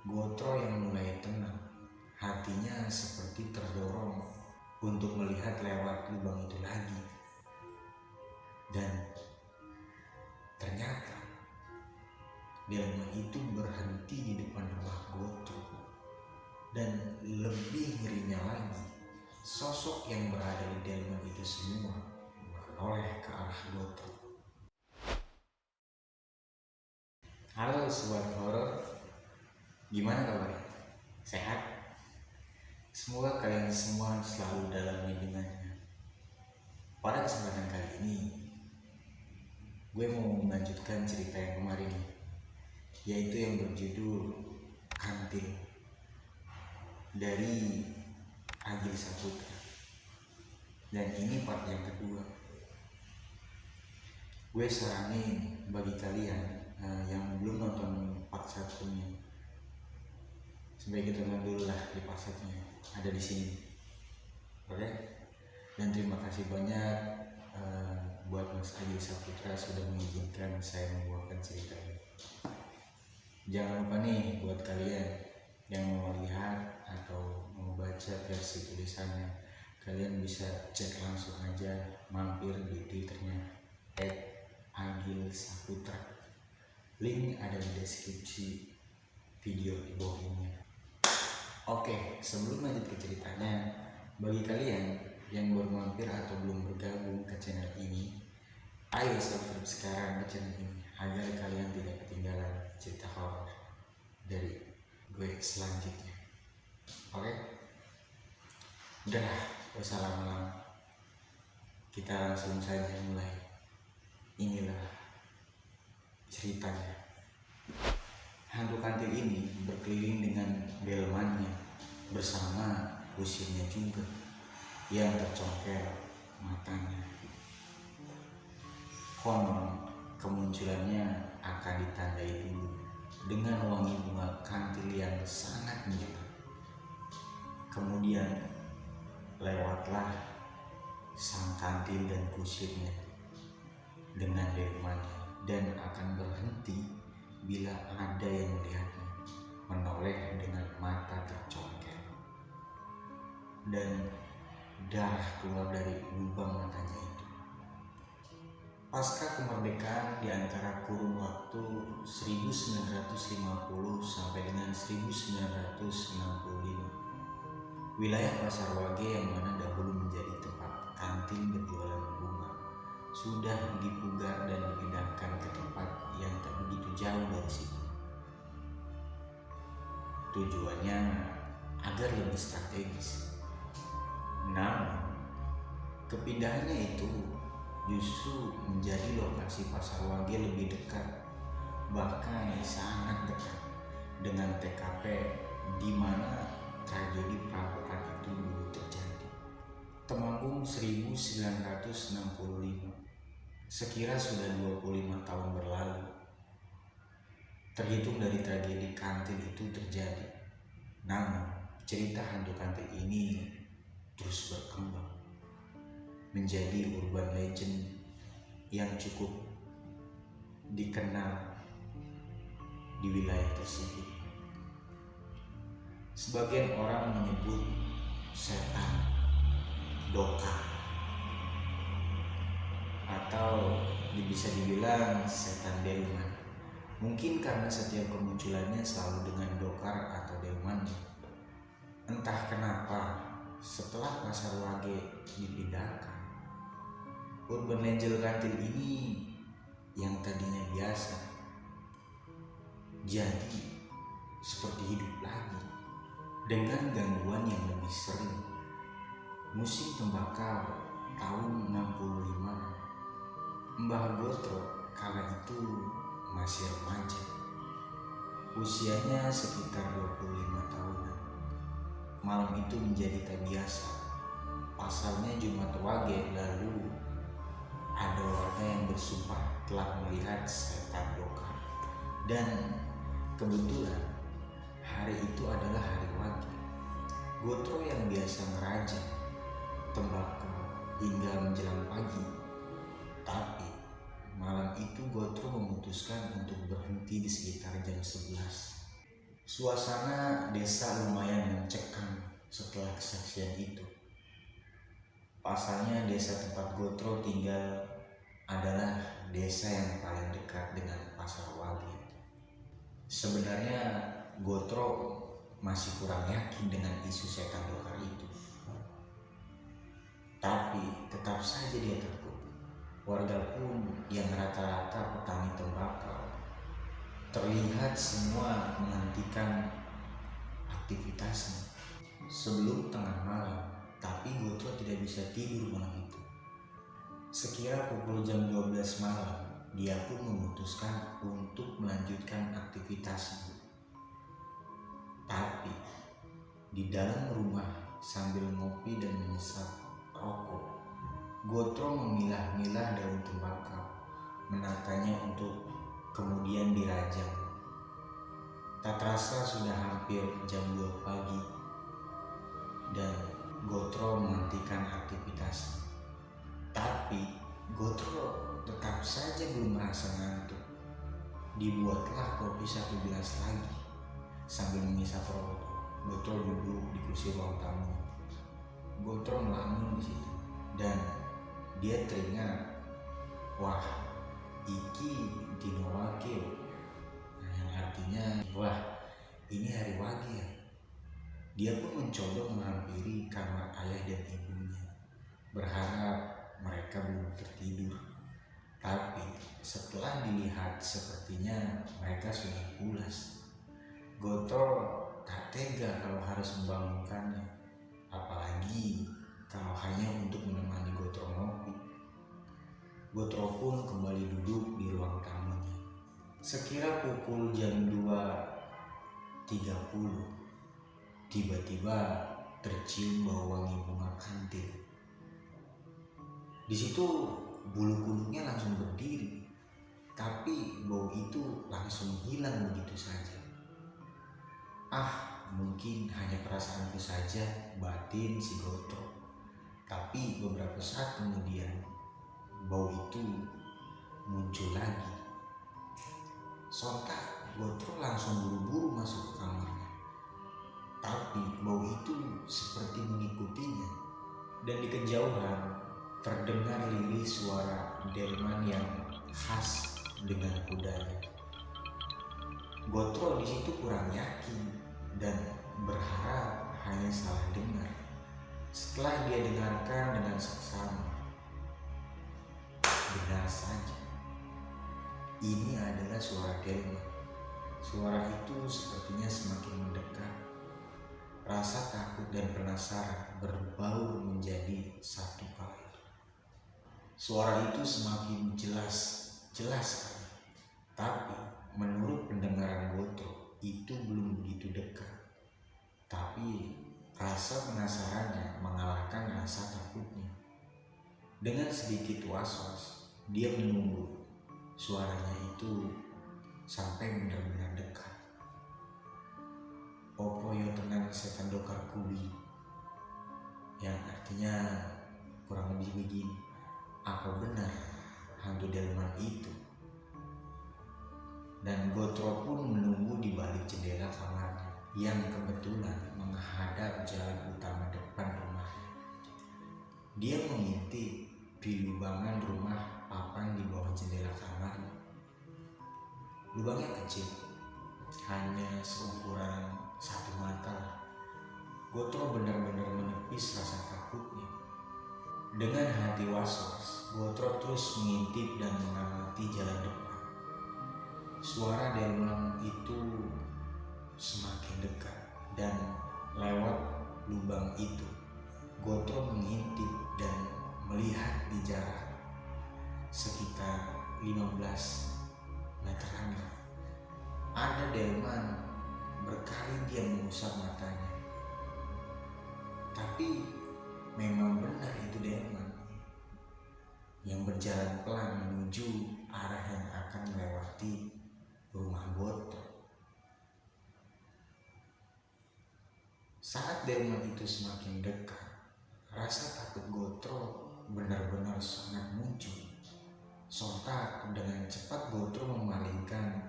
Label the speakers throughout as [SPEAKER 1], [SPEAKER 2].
[SPEAKER 1] Gotro yang mulai tenang, hatinya seperti terdorong untuk melihat lewat lubang itu lagi. Dan ternyata delman itu berhenti di depan rumah Gotro. Dan lebih ngerinya lagi, sosok yang berada di delman itu semua menoleh ke arah Gotro. Halo sobat horor, gimana kabarnya? Sehat? Semoga kalian semua selalu dalam lindungannya. Pada kesempatan kali ini, gue mau melanjutkan cerita yang kemarin, yaitu yang berjudul Kantil dari Agil Saputra. Dan ini part yang kedua. Gue saranin bagi kalian yang belum nonton part 1-nya, sebaiknya tonton dulu lah di part 1-nya, ada di sini. Oke? Dan terima kasih banyak buat Mas Agil Saputra sudah mengizinkan saya membawakan cerita ini. Jangan lupa nih buat kalian yang mau lihat atau mau baca versi tulisannya, kalian bisa cek langsung aja, mampir di Twitternya @Agil Saputra. Link ada di deskripsi video di bawah ini. Oke, sebelum lanjut ke ceritanya, bagi kalian yang baru mampir atau belum bergabung ke channel ini, ayo subscribe sekarang ke channel ini agar kalian tidak ketinggalan cerita horor dari gue selanjutnya. Oke? Udah, gak usah lama-lama, kita langsung saja mulai. Inilah ceritanya. Hantu kantil ini berkeliling dengan delmannya bersama kusirnya juga yang tercongkel matanya. Konon kemunculannya akan ditandai dulu dengan wangi bunga kantil yang sangat menyengat. Kemudian lewatlah sang kantil dan kusirnya dengan delmannya, dan akan berhenti bila ada yang melihatnya menoleh dengan mata tercongkel dan darah keluar dari lubang matanya itu. Pasca kemerdekaan di antara kurun waktu 1950 sampai dengan 1965, wilayah Pasar Wage yang mana dahulu menjadi tempat kantin berjualan bunga sudah dipugar dan dipindahkan ke tempat yang tak begitu jauh dari situ. Tujuannya agar lebih strategis. Namun, kepindahannya itu justru menjadi lokasi Pasar Wage lebih dekat, bahkan sangat dekat dengan TKP di mana tragedi perampokan itu dulu terjadi. Temanggung 1965. Sekira sudah 25 tahun berlalu terhitung dari tragedi kantil itu terjadi. Namun cerita hantu kantil ini terus berkembang menjadi urban legend yang cukup dikenal di wilayah tersebut. Sebagian orang menyebut setan dokar, atau bisa dibilang setan delman. Mungkin karena setiap kemunculannya selalu dengan dokar atau delman. Entah kenapa setelah Pasar Wage dipindahkan, urban legend kantil ini yang tadinya biasa jadi seperti hidup lagi dengan gangguan yang lebih sering. Musim tembakau tahun 65, Mbah Gotro kala itu masih remaja, usianya sekitar 25 tahunan. Malam itu menjadi tak biasa. Pasalnya Jumat Wage, lalu ada warga yang bersumpah telah melihat setan dokar. Dan kebetulan hari itu adalah hari Wage. Gotro yang biasa ngerajak tembakau hingga menjelang pagi, tapi malam itu Gotro memutuskan untuk berhenti di sekitar jam 11. Suasana desa lumayan mencekam setelah kesaksian itu. Pasalnya desa tempat Gotro tinggal adalah desa yang paling dekat dengan Pasar Wage. Sebenarnya Gotro masih kurang yakin dengan isu setan dokar itu. Tapi tetap saja dia takut. Warga pun yang rata-rata petani tembakau terlihat semua menghentikan aktivitasnya sebelum tengah malam. Tapi Gotro tidak bisa tidur malam itu. Sekira pukul jam 12 malam, dia pun memutuskan untuk melanjutkan aktivitasnya. Tapi di dalam rumah sambil ngopi dan menyesap rokok, Gotro memilah-milah daun tembakau, menatanya untuk kemudian dirajang. Tak terasa sudah hampir jam 2 pagi dan Gotro menghentikan aktivitasnya. Tapi Gotro tetap saja belum merasa ngantuk. Dibuatlah kopi 1 gelas lagi. Sambil mengisap rokok, Gotro duduk di kursi ruang tamu. Gotro melamun di situ dan dia teringat, wah, iki dino wage. Nah, yang artinya, wah, ini hari wage ya. Dia pun mencoba menghampiri kamar ayah dan ibunya, berharap mereka belum tertidur. Tapi setelah dilihat sepertinya mereka sudah pulas. Gotro tak tega kalau harus membangunkannya, apalagi kalau hanya untuk menemani Gotro ngopi. Gotro pun kembali duduk di ruang tamunya. Sekira pukul jam 2.30, tiba-tiba tercium bau wangi bunga kantil. Di situ bulu kuduknya langsung berdiri, tapi bau itu langsung hilang begitu saja. Mungkin hanya perasaanku saja, batin si Gotro. Tapi beberapa saat kemudian bau itu muncul lagi. Sontak Gotro langsung buru-buru masuk ke kamarnya. Tapi bau itu seperti mengikutinya. Dan di kejauhan terdengar lirih suara delman yang khas dengan kudanya. Gotro di situ kurang yakin dan berharap hanya salah dengar. Setelah dia dengarkan dengan seksama, benar saja, ini adalah suara delman. Suara itu sepertinya semakin mendekat. Rasa takut dan penasaran berbaur menjadi satu kali. Suara itu semakin jelas. Tapi menurut pendengaran Gotro itu belum begitu dekat. Tapi rasa penasarannya mengalahkan rasa takutnya. Dengan sedikit was-was, dia menunggu suaranya itu sampai benar-benar dekat. Opo yo tenan setan dokar kuwi, yang artinya kurang lebih begini, apa benar hantu delman itu? Dan Gotro pun menunggu di balik jendela kamarnya yang kebetulan menghadap jalan utama depan rumahnya. Dia mengintip di lubangan rumah papan di bawah jendela kamarnya. Lubangnya kecil, hanya seukuran 1 mata. Gotro benar-benar menepis rasa takutnya. Dengan hati was-was, Gotro terus mengintip dan mengamati jalan depan. Suara delman itu semakin dekat dan lewat lubang itu, Gotro mengintip dan melihat di jarak sekitar 15 meteran ada delman. Berkali dia mengusap matanya, tapi memang benar itu delman yang berjalan pelan menuju arah yang akan melewati rumah Gotro. Saat delman itu semakin dekat, rasa takut Gotro benar-benar sangat muncul. Sontak dengan cepat Gotro memalingkan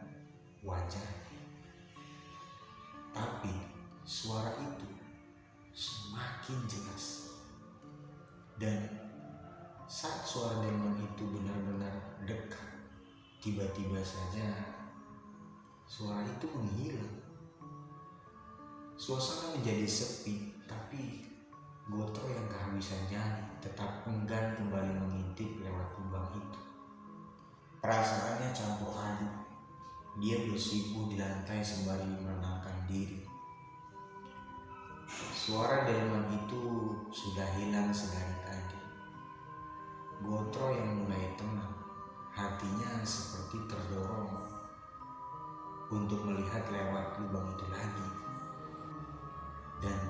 [SPEAKER 1] wajahnya. suara itu semakin jelas. Dan saat suara delman itu benar-benar dekat, tiba-tiba saja suara itu menghilang. Suasana menjadi sepi, tapi Gotro yang kehabisan nyali tetap enggan kembali mengintip lewat lubang itu. Perasaannya campur aduk. Dia bersimpuh di lantai sembari menenangkan diri. Suara delman itu sudah hilang sedari tadi. Gotro yang mulai tenang, hatinya seperti terdorong untuk melihat lewat lubang itu lagi. Dan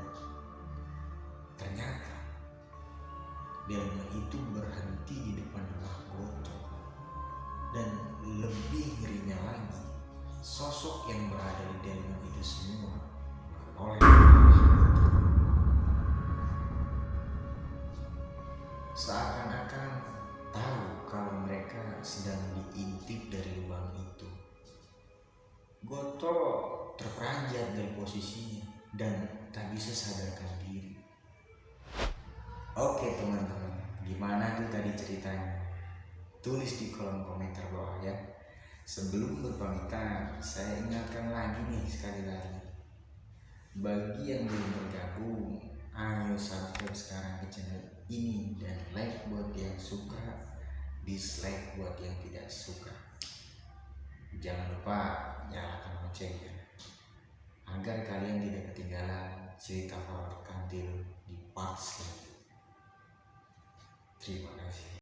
[SPEAKER 1] ternyata delman itu berhenti di depan rumah Gotro. Dan lebih ngerinya lagi, sosok yang berada di delman itu semua menoleh ke arah Gotro. Seakan-akan tahu kalau mereka sedang diintip dari lubang itu. Gotro terperanjat dari posisinya dan tak bisa sadarkan diri. Oke teman-teman, gimana tuh tadi ceritanya? Tulis di kolom komentar bawah ya. Sebelum berpamitan, saya ingatkan lagi nih sekali lagi. Bagi yang belum bergabung, ayo subscribe sekarang ke channel ini dan like buat yang suka, dislike buat yang tidak suka. Jangan lupa nyalakan loncengnya agar kalian tidak ketinggalan cerita horor kantil di part selanjutnya. Terima kasih.